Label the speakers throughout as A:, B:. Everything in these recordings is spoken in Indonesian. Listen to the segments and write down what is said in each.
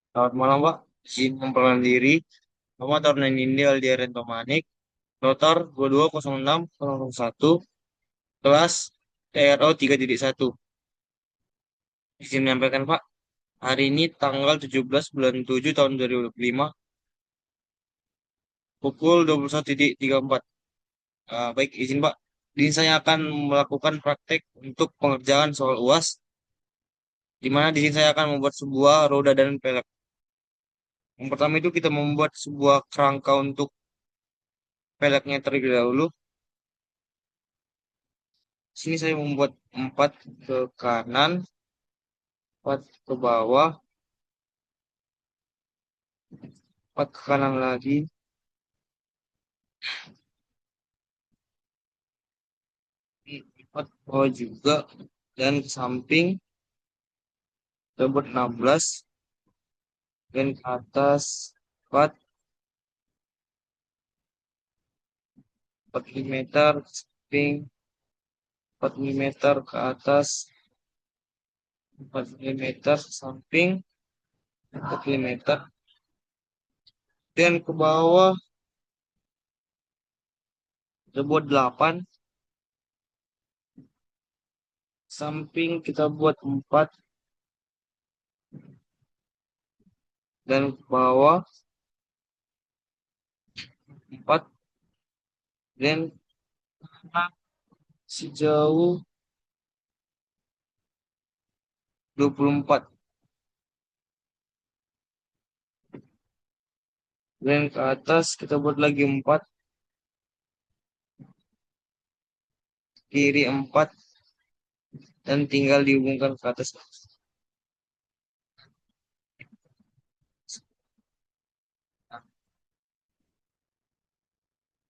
A: Selamat malam, Pak. Izin memperkenalkan diri. Nama Taruna Nindi Aldiaren Tomanik, Rotor 220601, kelas TRO 3.1. Izin menyampaikan, Pak. Hari ini tanggal 17 bulan 7 tahun 2025, pukul 21.34. Baik, izin, Pak. Izin saya akan melakukan praktek untuk pengerjaan soal UAS, di mana di sini saya akan membuat sebuah roda dan pelek. Yang pertama itu kita membuat sebuah kerangka untuk peleknya terlebih dahulu. Sini saya membuat 4 ke kanan, 4 ke bawah, 4 ke kanan lagi, 4 ke bawah juga, dan ke samping kita buat 16, dan ke atas 4, 4 mm, ke samping 4 mm, ke atas 4 mm, ke samping 4 mm, dan ke bawah kita buat 8, samping kita buat 4, dan ke bawah 4, dan kanan sejauh 24, dan ke atas kita buat lagi 4, kiri 4, dan tinggal dihubungkan ke atas.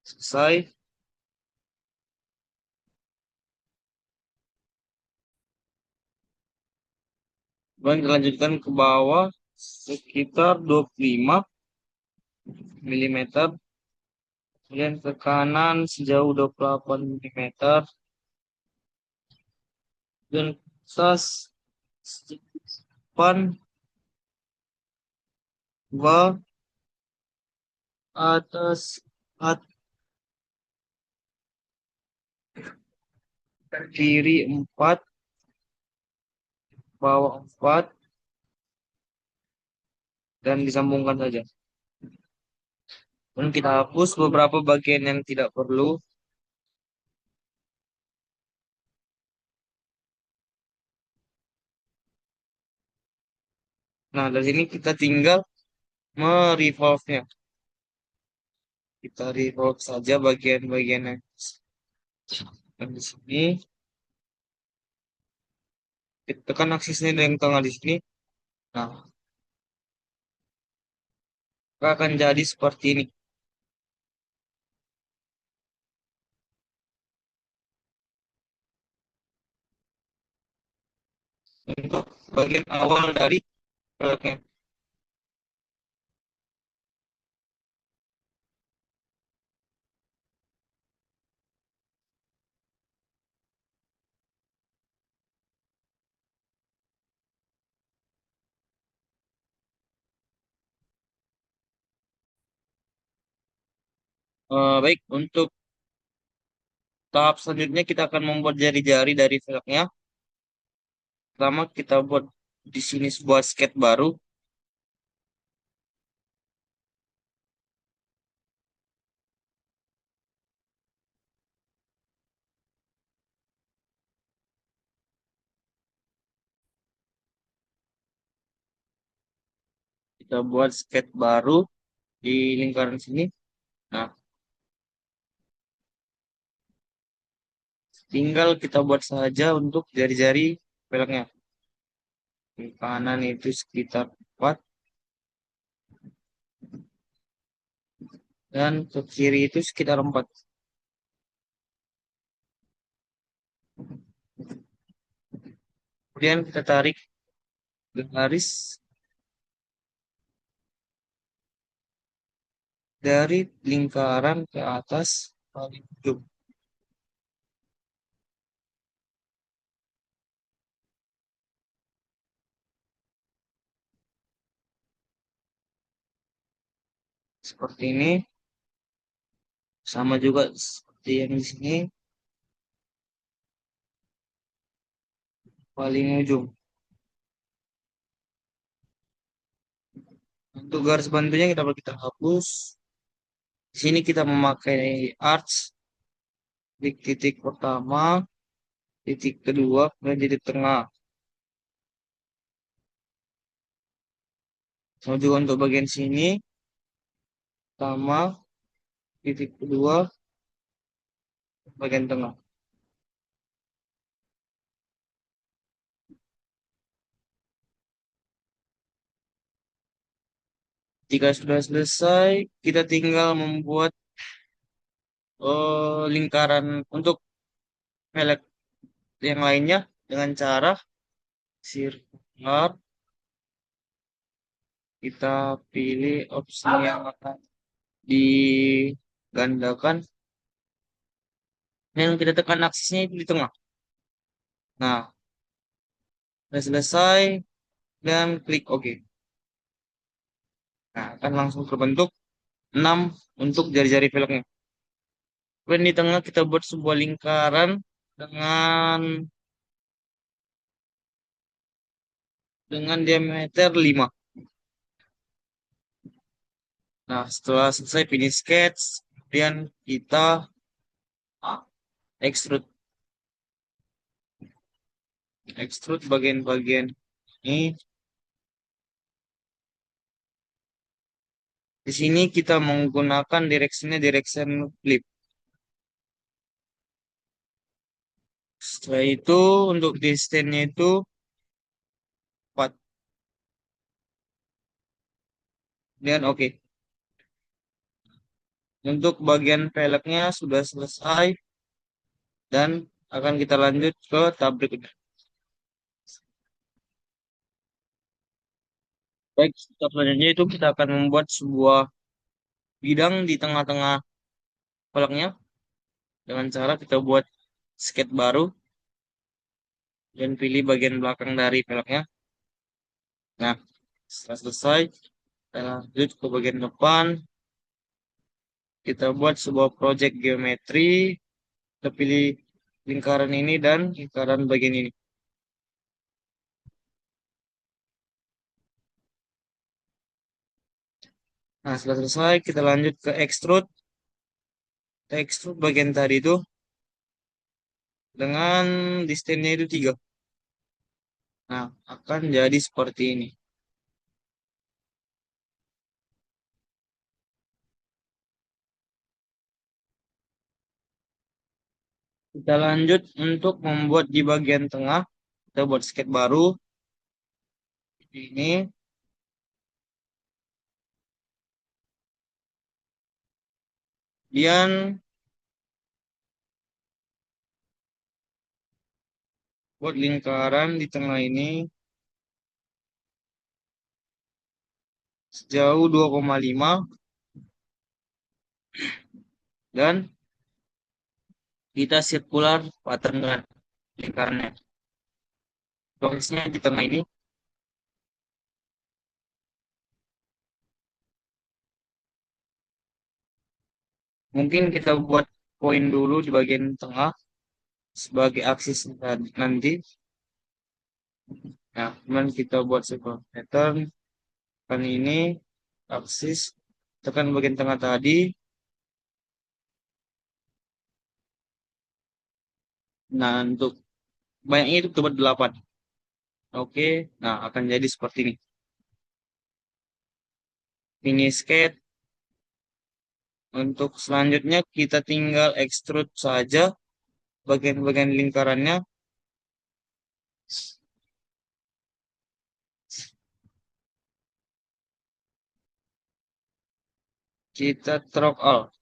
A: Selesai. Kemudian kita lanjutkan ke bawah sekitar 25 mm, kemudian ke kanan sejauh 28 mm, dan ke atas depan, bawah, atas, kiri 4, bawah 4, dan disambungkan saja. Dan kita hapus beberapa bagian yang tidak perlu. Nah, dari sini kita tinggal merevolve-nya. Kita revolve saja bagian-bagian yang di sini. Kita tekan aksisnya yang tengah di sini. Nah, maka akan jadi seperti ini. Untuk bagian awal dari peleknya. Baik, untuk tahap selanjutnya kita akan membuat jari-jari dari velgnya. Pertama kita buat di sini sebuah skate baru. Kita buat skate baru di lingkaran sini. Nah, tinggal kita buat saja untuk jari-jari velgnya. Di kanan itu sekitar 4, dan ke kiri itu sekitar 4. Kemudian kita tarik garis dari lingkaran ke atas paling ujung. seperti ini, sama juga seperti yang di sini, paling ujung. Untuk garis bantunya kita hapus. Di sini kita memakai arch di titik pertama, titik kedua, dan titik tengah. Sama juga untuk bagian sini, pertama, titik kedua, bagian tengah. Jika sudah selesai, kita tinggal membuat lingkaran untuk velg yang lainnya dengan cara sirkular. Kita pilih opsi yang akan digandakan dan kita tekan aksesnya itu di tengah. Nah, sudah selesai dan klik OK. Nah, akan langsung terbentuk 6 untuk jari-jari velgnya. Kemudian di tengah kita buat sebuah lingkaran dengan diameter 5. Nah, setelah selesai finish sketch, kemudian kita extrude extrude bagian-bagian ini. Di sini kita menggunakan direction flip. Setelah itu untuk distance-nya itu 4. Dan oke. Untuk bagian velgnya sudah selesai dan akan kita lanjut ke tahap berikutnya. Baik, tahap selanjutnya itu kita akan membuat sebuah bidang di tengah-tengah velgnya dengan cara kita buat skate baru dan pilih bagian belakang dari velgnya. Nah, setelah selesai, kita lanjut ke bagian depan. Kita buat sebuah project geometri. Kita pilih lingkaran ini dan lingkaran bagian ini. Nah, setelah selesai, kita lanjut ke extrude. Kita extrude bagian tadi itu dengan distance-nya itu 3. Nah, akan jadi seperti ini. Kita lanjut untuk membuat di bagian tengah. Kita buat skate baru. Ini. Kemudian buat lingkaran di tengah ini sejauh 2,5 dan kita circular pattern dengan lingkarannya. Garisnya di tengah ini. Mungkin kita buat poin dulu di bagian tengah sebagai aksis nanti. Nah, kemudian kita buat sebuah pattern. Kan ini aksis. Tekan bagian tengah tadi. Nah, untuk banyaknya itu kita buat 8. Oke, nah akan jadi seperti ini. Ini skate. Untuk selanjutnya kita tinggal extrude saja bagian-bagian lingkarannya. Kita drop all.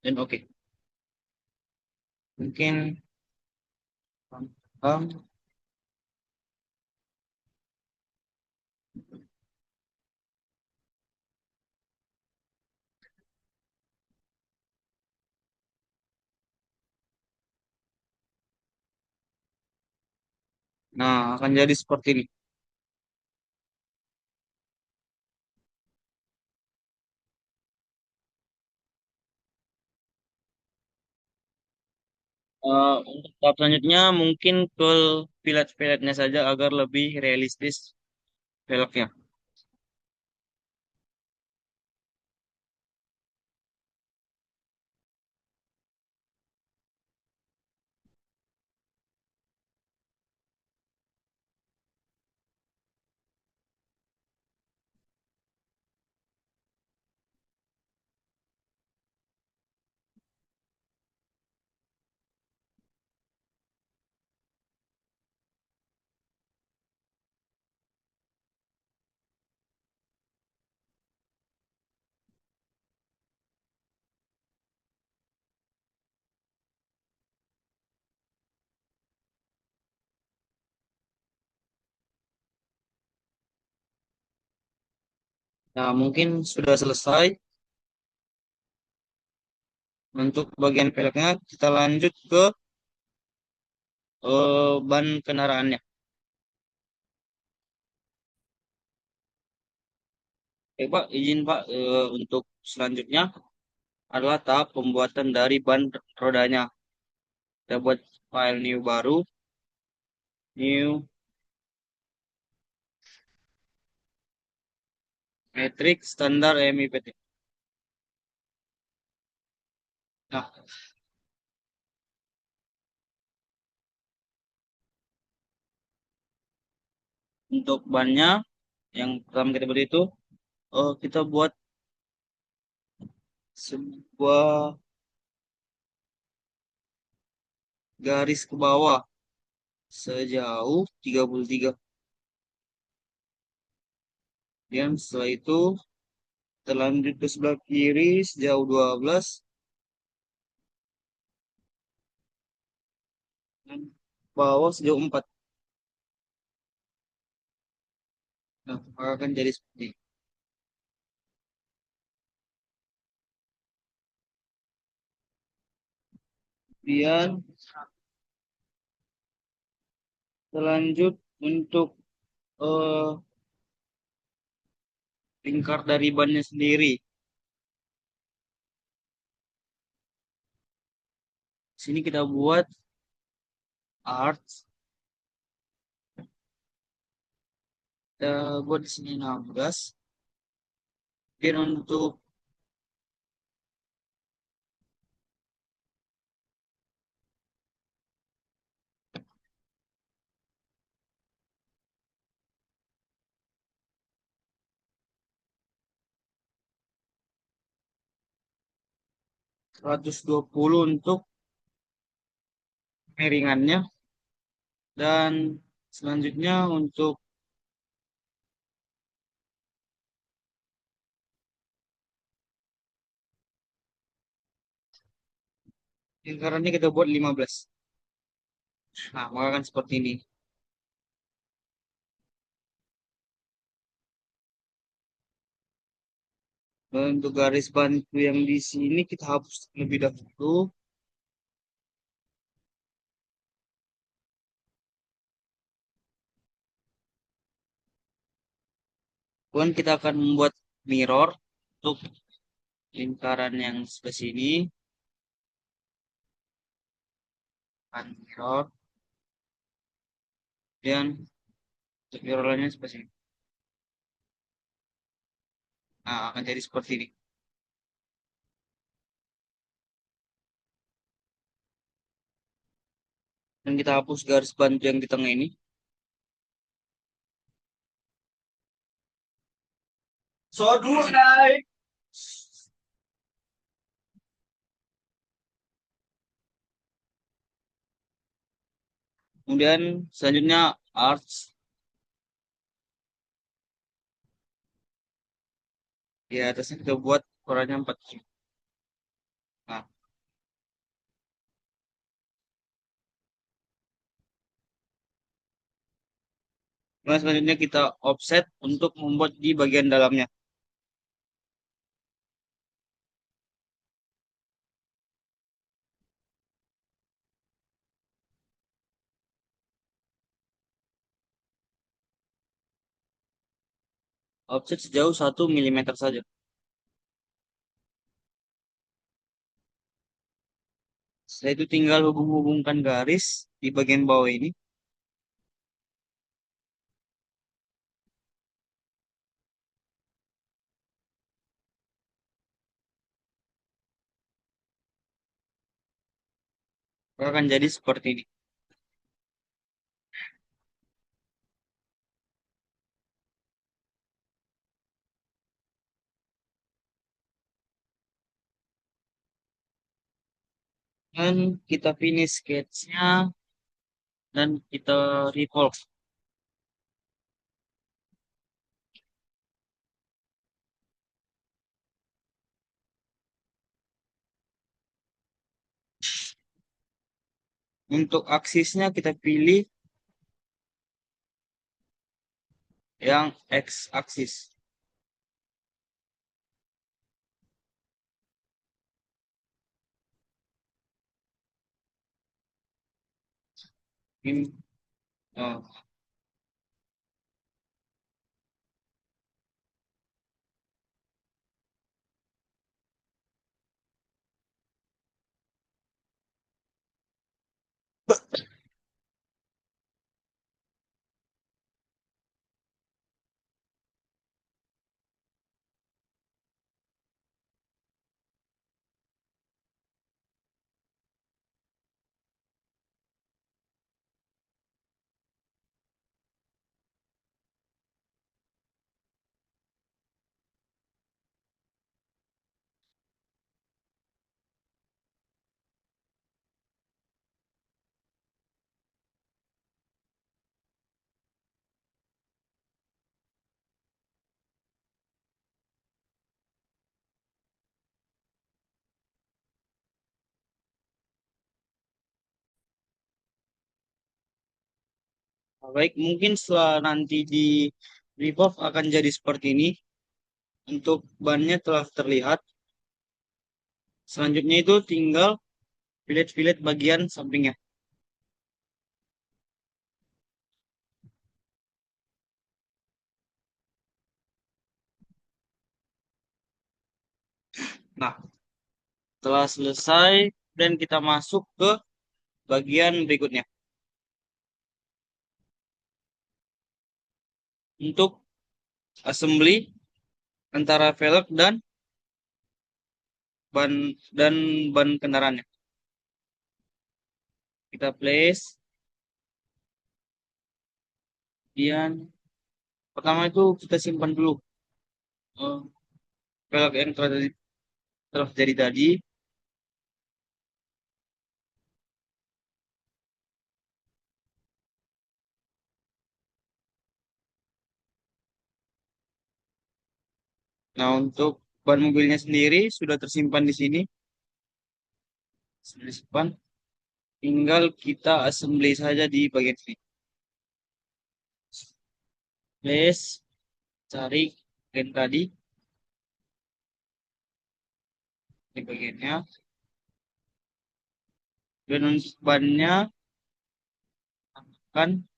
A: Dan oke. Mungkin nah akan jadi seperti ini. Untuk tahap selanjutnya mungkin ke pilat-pilatnya saja agar lebih realistis velgnya. Nah, mungkin sudah selesai. Untuk bagian velgnya kita lanjut ke ban kendaraannya. Oke, Pak, izin Pak, untuk selanjutnya adalah tahap pembuatan dari ban rodanya. Kita buat file new baru, new metric standar MIPT. Nah, untuk bannya yang pertama kita buat itu, kita buat sebuah garis ke bawah sejauh 33. Dan setelah itu terlanjut ke sebelah kiri sejauh 12 dan bawah sejauh 4. Nah, maka akan jadi seperti ini. Kemudian terlanjut untuk eh, lingkar dari bannya sendiri. Sini kita buat arts. Kita buat di sini 16. Dan untuk 120 untuk miringannya. Dan selanjutnya untuk lingkarannya kita buat 15. Nah, maka akan seperti ini. Dan untuk garis bantu yang di sini kita hapus terlebih dahulu. Kemudian kita akan membuat mirror untuk lingkaran yang sebelah sini. Akan mirror. Dan untuk mirrornya sebelah sini. Nah, akan jadi seperti ini. Dan kita hapus garis bantu yang di tengah ini. So do I. Kemudian selanjutnya arts. Di atasnya kita buat ukurannya 4. Nah, kemudian selanjutnya kita offset untuk membuat di bagian dalamnya. Offset sejauh 1 mm saja. Saya itu tinggal hubung-hubungkan garis di bagian bawah ini. Maka akan jadi seperti ini. Dan kita finish sketchnya dan kita revolve. Untuk aksisnya kita pilih yang X aksis. Ini, eh, baik, mungkin setelah nanti di revolve akan jadi seperti ini. Untuk bannya telah terlihat. Selanjutnya itu tinggal fillet-fillet bagian sampingnya. Nah, setelah selesai dan kita masuk ke bagian berikutnya. Untuk assembly antara velg ban dan ban kendaraannya. Kita place. Kemudian pertama itu kita simpan dulu eh, velg yang telah jadi tadi. Nah, untuk ban mobilnya sendiri sudah tersimpan di sini. Sudah disimpan. Tinggal kita assembly saja di bagian sini. Place, cari bagian tadi di bagiannya. Dan untuk bannya kan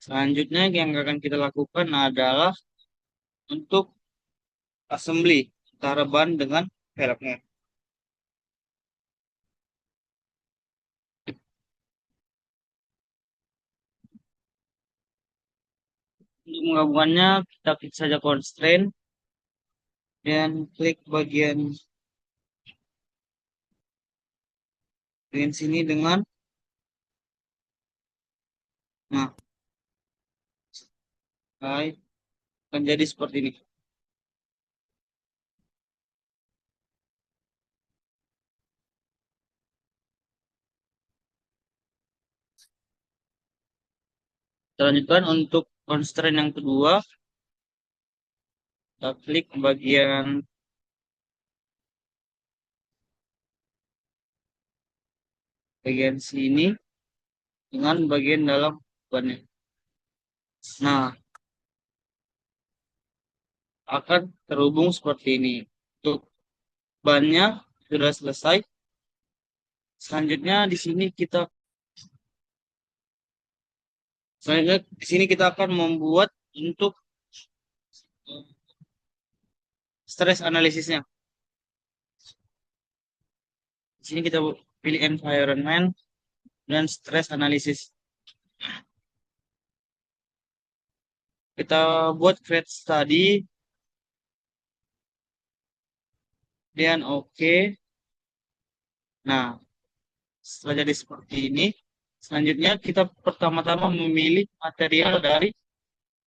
A: selanjutnya yang akan kita lakukan adalah untuk assembly antara ban dengan velgnya. Untuk menggabungkannya kita klik saja constraint dan klik bagian sini dengan nah, baik, akan jadi seperti ini. Kita lanjutkan untuk constraint yang kedua. Kita klik bagian sini dengan bagian dalam bannya. Nah, akan terhubung seperti ini. Untuk bannya sudah selesai. Selanjutnya di sini kita selanjutnya di sini kita akan membuat untuk eh, stress analisisnya. Di sini kita pilih environment dan stress analysis. Kita buat create study dan oke. Nah, setelah jadi seperti ini, selanjutnya kita pertama-tama memilih material dari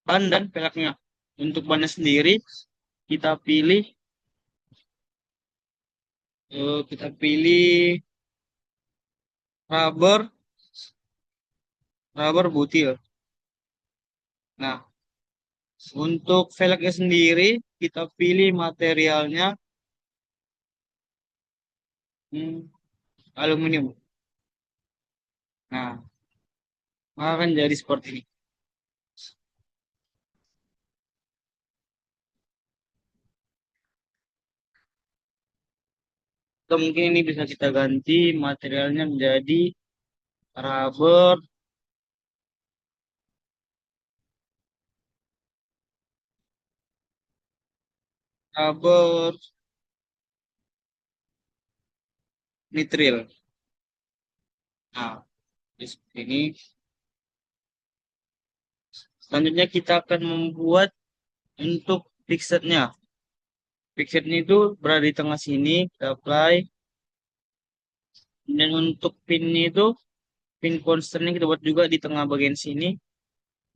A: ban dan peleknya. Untuk bannya sendiri, kita pilih kita pilih rubber rubber butil. Nah, untuk velgnya sendiri, kita pilih materialnya hmm, aluminium. Nah, maka akan jadi seperti ini. Atau mungkin ini bisa kita ganti materialnya menjadi rubber rubber nitril. Nah, jadi seperti ini. Selanjutnya kita akan membuat untuk fixetnya. Fixetnya itu berada di tengah sini, kita apply. Dan untuk pinnya itu, pin constantnya kita buat juga di tengah bagian sini,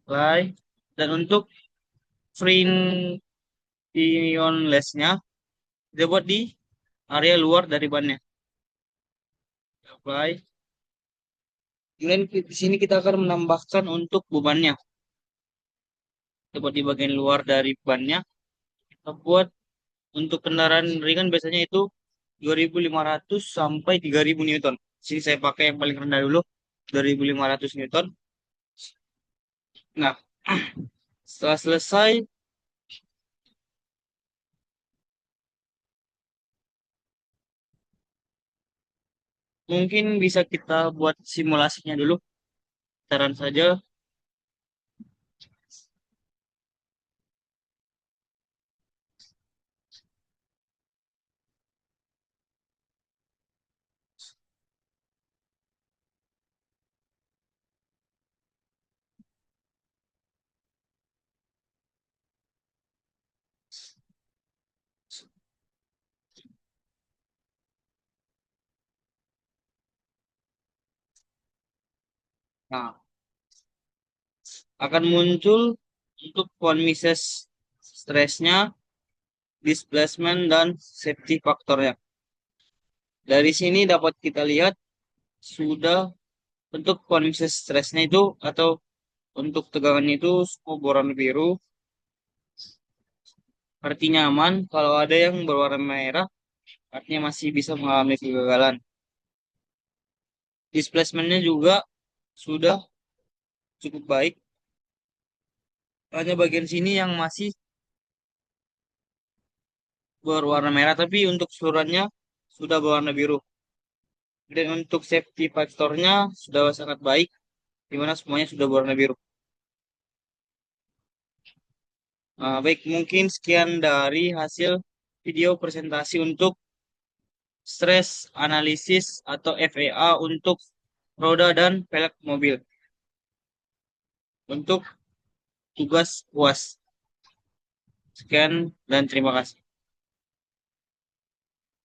A: apply. Dan untuk free ion lessnya, kita buat di area luar dari bannya. Apply. Kemudian di sini kita akan menambahkan untuk bebannya. Kita buat di bagian luar dari bannya. Kita buat untuk kendaraan ringan biasanya itu 2.500 sampai 3.000 Newton. Sini saya pakai yang paling rendah dulu, 2.500 Newton. Nah, setelah selesai, mungkin bisa kita buat simulasinya dulu. Saran saja. Nah, akan muncul untuk Von-Mises stresnya, displacement, dan safety faktornya. Dari sini dapat kita lihat sudah untuk Von-Mises stresnya itu atau untuk tegangan itu semua berwarna biru. Artinya aman. Kalau ada yang berwarna merah, artinya masih bisa mengalami kegagalan. Displacementnya juga sudah cukup baik. Hanya bagian sini yang masih berwarna merah, tapi untuk seluruhannya sudah berwarna biru. Dan untuk safety faktornya sudah sangat baik, di mana semuanya sudah berwarna biru. Baik, mungkin sekian dari hasil video presentasi untuk stress analisis atau FEA untuk roda dan velg mobil. Untuk tugas UAS. Sekian dan terima kasih.